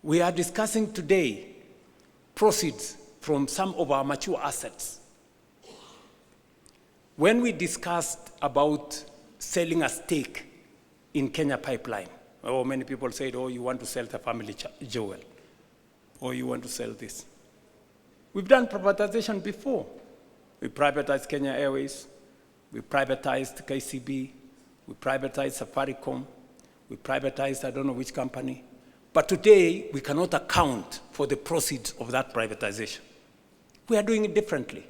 We are discussing today proceeds from some of our mature assets. When we discussed about selling a stake in Kenya Pipeline, many people said, oh, you want to sell the family jewel, or you want to sell this. We've done privatization before. We privatized Kenya Airways, we privatized KCB, we privatized Safaricom, we privatized I don't know which company. But today, we cannot account for the proceeds of that privatization. We are doing it differently.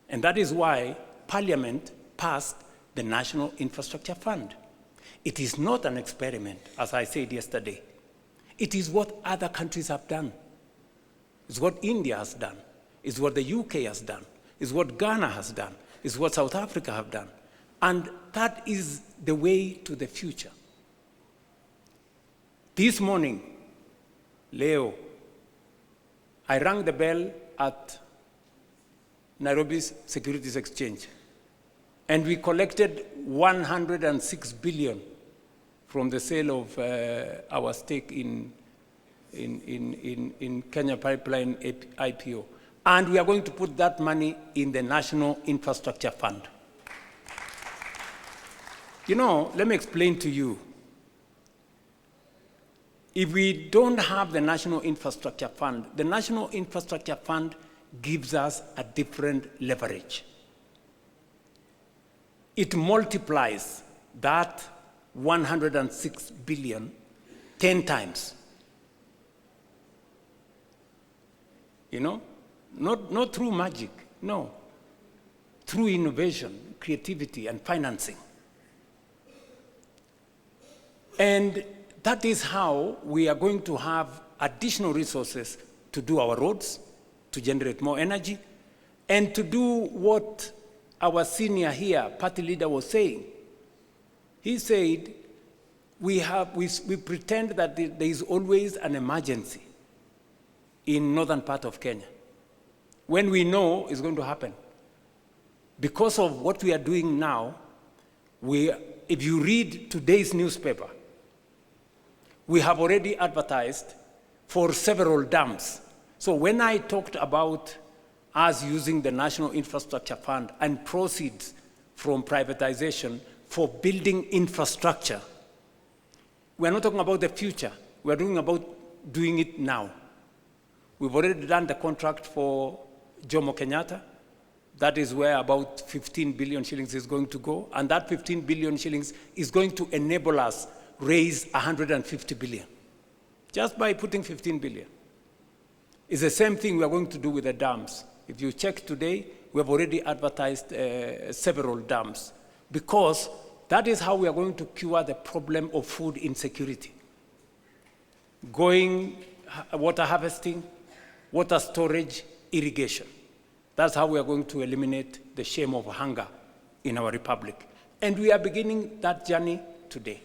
And that is why Parliament passed the National Infrastructure Fund. It is not an experiment, as I said yesterday. It is what other countries have done. It's what India has done. It's what the UK has done. It's what Ghana has done. It's what South Africa have done. And that is the way to the future. This morning, Leo, I rang the bell at Nairobi's Securities Exchange, and we collected 106 billion from the sale of our stake in Kenya Pipeline IPO. And we are going to put that money in the National Infrastructure Fund. You know, let me explain to you. If we don't have the National Infrastructure Fund, the National Infrastructure Fund gives us a different leverage. It multiplies that 106 billion 10 times. You know, not through magic, no. Through innovation, creativity, and financing. And that is how we are going to have additional resources to do our roads, to generate more energy, and to do what our senior here, party leader, was saying. He said, we pretend that there is always an emergency in northern part of Kenya, when we know it's going to happen. Because of what we are doing now, if you read today's newspaper, we have already advertised for several dams. So when I talked about us using the National Infrastructure Fund and proceeds from privatization for building infrastructure, we're not talking about the future. We're talking about doing it now. We've already done the contract for Jomo Kenyatta. That is where about 15 billion shillings is going to go. And that 15 billion shillings is going to enable us raise 150 billion, just by putting 15 billion. It's the same thing we are going to do with the dams. If you check today, we have already advertised several dams, because that is how we are going to cure the problem of food insecurity. Water harvesting, water storage, irrigation. That's how we are going to eliminate the shame of hunger in our republic. And we are beginning that journey today.